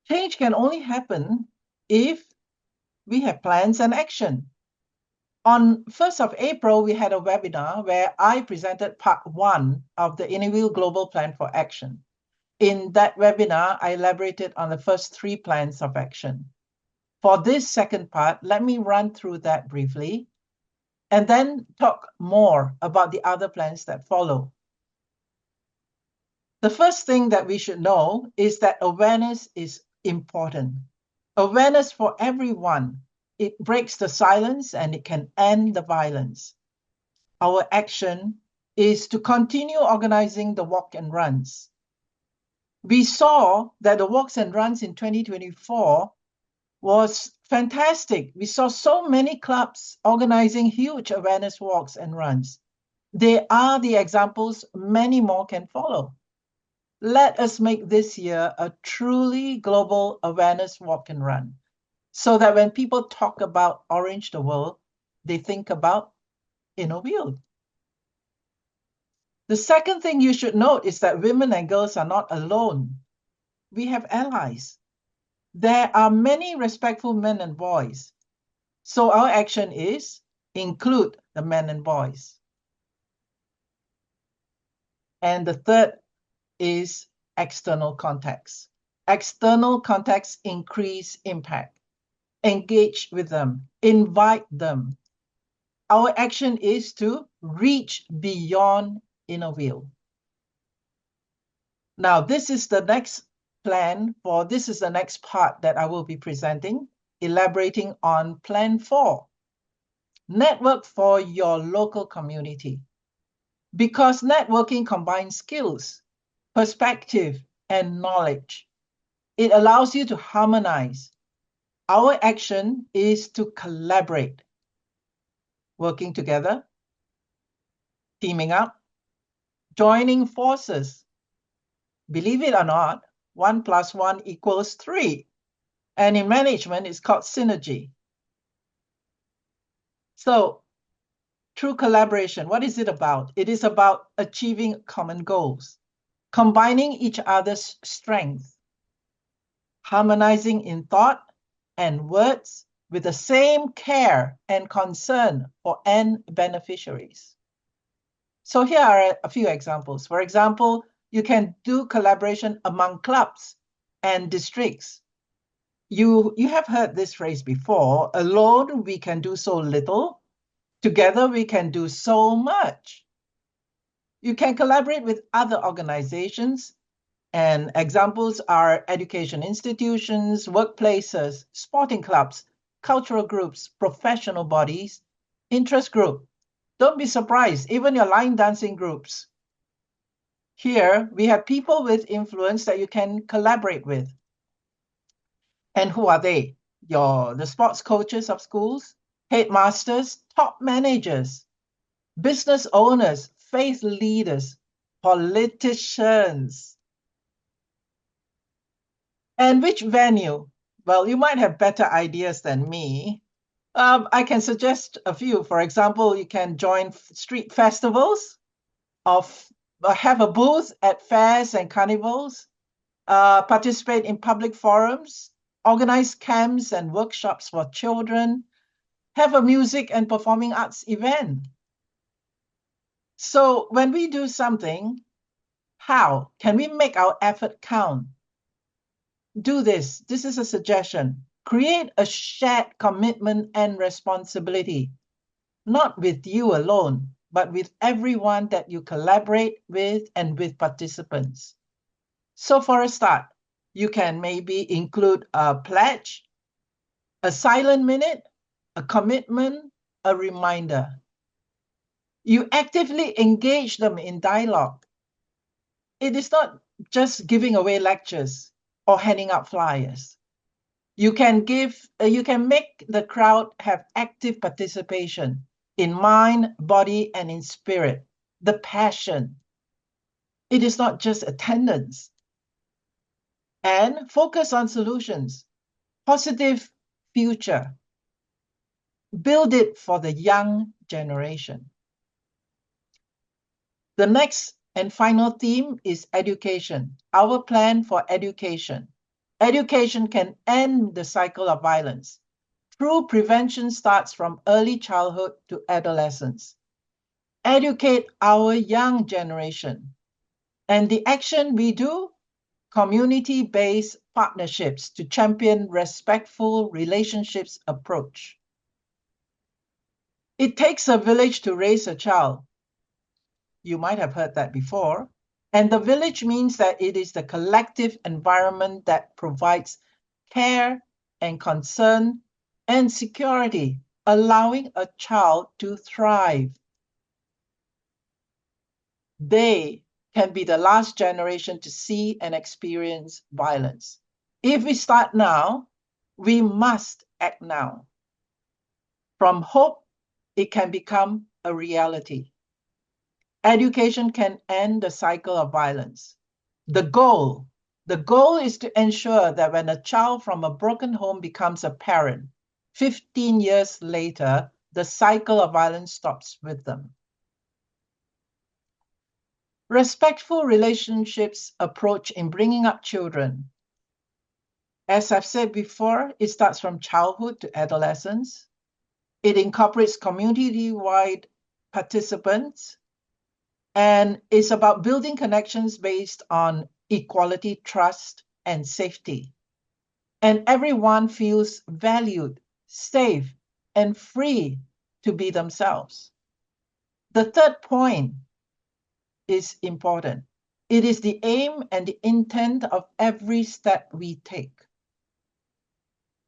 S14: Change can only happen if we have plans and action. On 1st of April, we had a webinar where I presented part 1 of the InnoWheel Global Plan for Action. In that webinar, I elaborated on the first 3 plans of action. For this second part, let me run through that briefly and then talk more about the other plans that follow. The first thing that we should know is that awareness is important. Awareness for everyone. It breaks the silence and it can end the violence. Our action is to continue organizing the walk and runs. We saw that the walks and runs in 2024 was fantastic. We saw so many clubs organizing huge awareness walks and runs. They are the examples, many more can follow. Let us make this year a truly global awareness walk and run, so that when people talk about Orange the World, they think about InnoWheel. The second thing you should note is that women and girls are not alone. We have allies. There are many respectful men and boys. So our action is include the men and boys. And the third is external contacts. External contacts increase impact. Engage with them, invite them. Our action is to reach beyond InnoWheel. Now, this is the next plan this is the next part that I will be presenting, elaborating on Plan 4. Network for your local community. Because networking combines skills, perspective, and knowledge. It allows you to harmonize. Our action is to collaborate, working together, teaming up, joining forces. Believe it or not, 1 + 1 = 3. And in management, it's called synergy. So through collaboration, what is it about? It is about achieving common goals, combining each other's strengths, harmonizing in thought and words with the same care and concern for end beneficiaries. So here are a few examples. For example, you can do collaboration among clubs and districts. You have heard this phrase before: alone we can do so little, together we can do so much. You can collaborate with other organizations, and examples are education institutions, workplaces, sporting clubs, cultural groups, professional bodies, interest group. Don't be surprised, even your line dancing groups. Here, we have people with influence that you can collaborate with. And who are they? The sports coaches of schools, headmasters, top managers, business owners, faith leaders, politicians. And which venue? Well, you might have better ideas than me. I can suggest a few. For example, you can join street festivals, have a booth at fairs and carnivals, participate in public forums, organize camps and workshops for children, have a music and performing arts event. So when we do something, how can we make our effort count? Do this. This is a suggestion. Create a shared commitment and responsibility, not with you alone, but with everyone that you collaborate with and with participants. So for a start, you can maybe include a pledge, a silent minute, a commitment, a reminder. You actively engage them in dialogue. It is not just giving away lectures or handing out flyers. You can make the crowd have active participation in mind, body, and in spirit, the passion. It is not just attendance. And focus on solutions, positive future. Build it for the young generation. The next and final theme is education, our plan for education. Education can end the cycle of violence. True prevention starts from early childhood to adolescence. Educate our young generation. And the action we do, community-based partnerships to champion respectful relationships approach. It takes a village to raise a child. You might have heard that before. And the village means that it is the collective environment that provides care and concern and security, allowing a child to thrive. They can be the last generation to see and experience violence. If we start now, we must act now. From hope, it can become a reality. Education can end the cycle of violence. The goal is to ensure that when a child from a broken home becomes a parent, 15 years later, the cycle of violence stops with them. Respectful relationships approach in bringing up children. As I've said before, it starts from childhood to adolescence. It incorporates community-wide participants, and it's about building connections based on equality, trust, and safety. And everyone feels valued, safe, and free to be themselves. The third point is important. It is the aim and the intent of every step we take.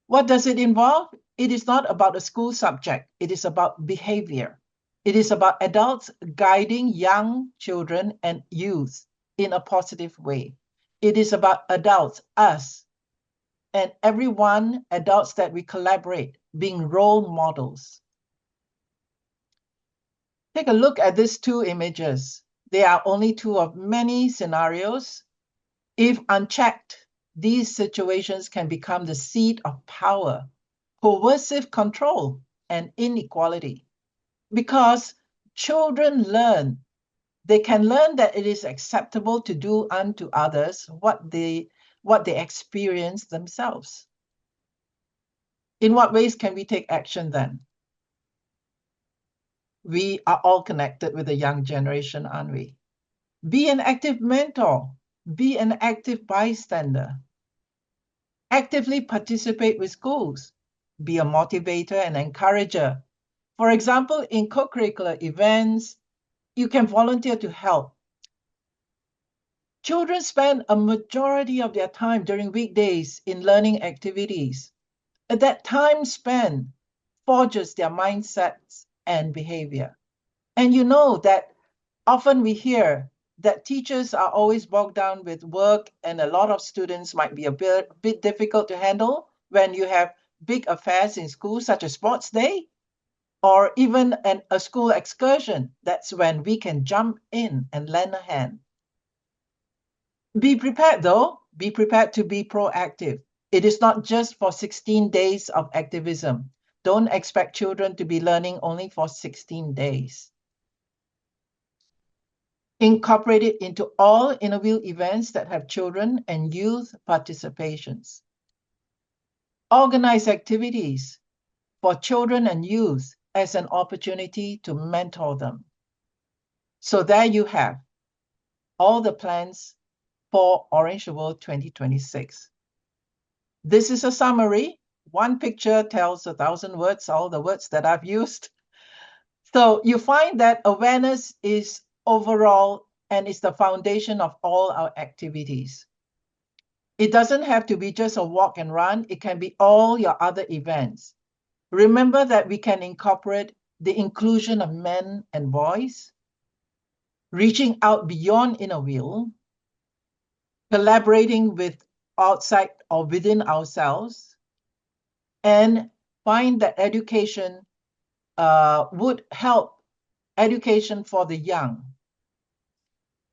S14: What does it involve? It is not about a school subject. It is about behavior. It is about adults guiding young children and youth in a positive way. It is about adults, us, and everyone, adults, that we collaborate, being role models. Take a look at these two images. They are only two of many scenarios. If unchecked, these situations can become the seat of power, coercive control, and inequality. Because children learn, they can learn that it is acceptable to do unto others what they experience themselves. In what ways can we take action then? We are all connected with the young generation, aren't we? Be an active mentor. Be an active bystander. Actively participate with schools. Be a motivator and encourager. For example, in co-curricular events, you can volunteer to help. Children spend a majority of their time during weekdays in learning activities. That time spent forges their mindsets and behavior. And you know that often we hear that teachers are always bogged down with work, and a lot of students might be a bit difficult to handle when you have big affairs in school, such as sports day, or even a school excursion. That's when we can jump in and lend a hand. Be prepared, though. Be prepared to be proactive. It is not just for 16 days of activism. Don't expect children to be learning only for 16 days. Incorporate it into all Innoville events that have children and youth participations. Organize activities for children and youth as an opportunity to mentor them. So there you have all the plans for Orange the World 2026. This is a summary. One picture tells 1,000 words, all the words that I've used. So you find that awareness is overall and is the foundation of all our activities. It doesn't have to be just a walk and run. It can be all your other events. Remember that we can incorporate the inclusion of men and boys, reaching out beyond Innoville, collaborating with outside or within ourselves, and find that education would help education for the young.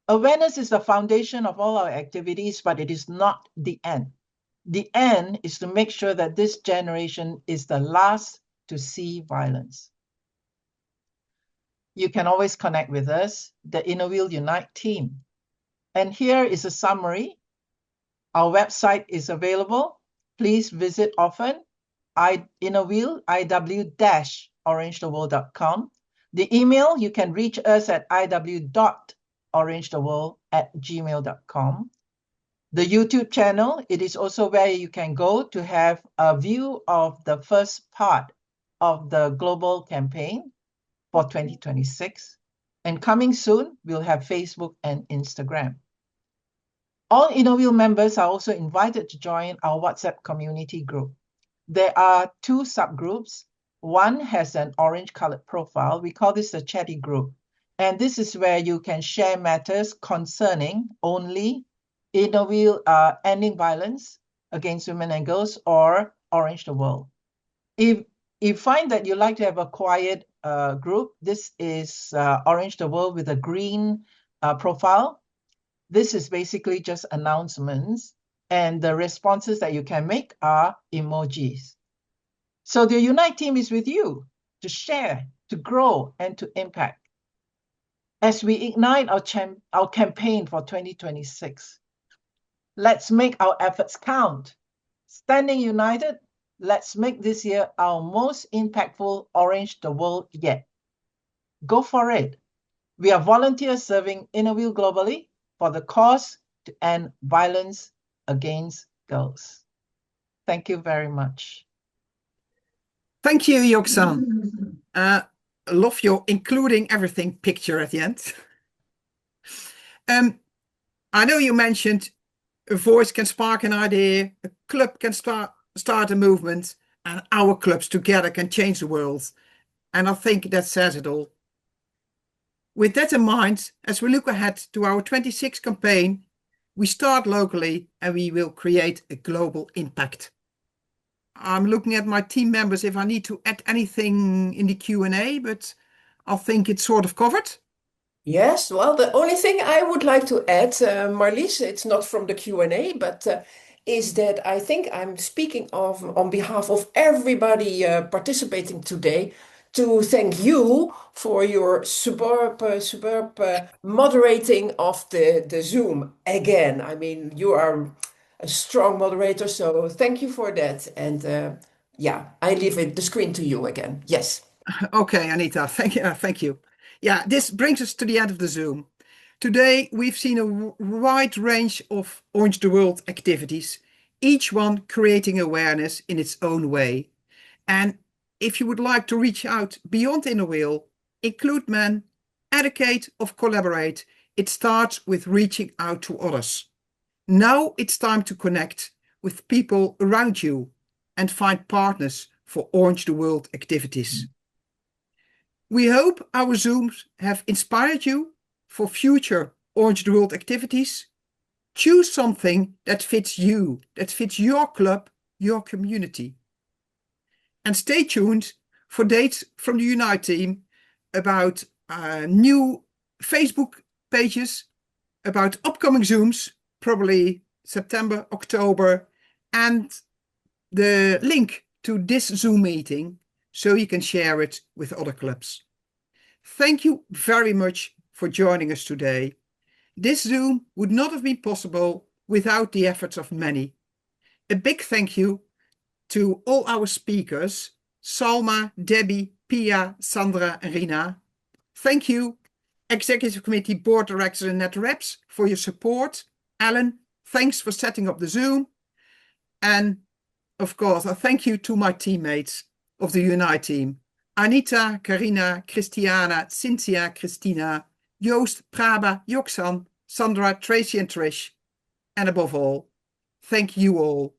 S14: Awareness is the foundation of all our activities, but it is not the end. The end is to make sure that this generation is the last to see violence. You can always connect with us, the Innoville Unite team. And here is a summary. Our website is available. Please visit often. Innoville, iw-orangetheworld.com. The email, you can reach us at iw.orangetheworld@gmail.com. The YouTube channel, it is also where you can go to have a view of the first part of the global campaign for 2026. And coming soon, we'll have Facebook and Instagram. All Innoville members are also invited to join our WhatsApp community group. There are two subgroups. One has an orange-colored profile. We call this the chatty group. And this is where you can share matters concerning only Innoville ending violence against women and girls or Orange the World. If you find that you like to have a quiet group, this is Orange the World with a green profile. This is basically just announcements, and the responses that you can make are emojis. So the Unite team is with you to share, to grow, and to impact. As we ignite our campaign for 2026, let's make our efforts count. Standing united, let's make this year our most impactful Orange the World yet. Go for it. We are volunteers serving Innoville globally for the cause to end violence against girls. Thank you very much.
S3: Thank you, Yoksan. Love your including everything picture at the end. I know you mentioned a voice can spark an idea, a club can start a movement, and our clubs together can change the world. And I think that says it all. With that in mind, as we look ahead to our 26th campaign, We start locally and we will create a global impact. I'm looking at my team members if I need to add anything in the Q&A, but I think it's sort of covered.
S4: Yes, well, the only thing I would like to add, Marlies, it's not from the Q&A, but is that I think I'm speaking on behalf of everybody participating today to thank you for your superb moderating of the Zoom again. I mean, you are a strong moderator, so thank you for that. And yeah, I leave the screen to you again. Yes.
S3: Okay, Anita, thank you. Yeah, this brings us to the end of the Zoom. Today, we've seen a wide range of Orange the World activities, each one creating awareness in its own way. And if you would like to reach out beyond Inner Wheel, include men, educate or collaborate, it starts with reaching out to others. Now it's time to connect with people around you and find partners for Orange the World activities. We hope our Zooms have inspired you for future Orange the World activities. Choose something that fits you, that fits your club, your community. And stay tuned for dates from the Unite team about new Facebook pages, about upcoming Zooms, probably September, October, and the link to this Zoom meeting so you can share it with other clubs. Thank you very much for joining us today. This Zoom would not have been possible without the efforts of many. A big thank you to all our speakers, Salma, Debbie, Pia, Sandra and Rina. Thank you, Executive Committee Board Directors and Net Reps, for your support. Alan, thanks for setting up the Zoom. And of course, I thank you to my teammates of the Unite team. Anita, Carina, Christiana, Cynthia, Christina, Joost, Praba, Yoxan, Sandra, Tracy and Trish. And above all, thank you all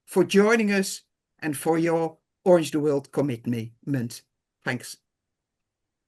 S3: for joining us and for your Orange the World commitment. Thanks.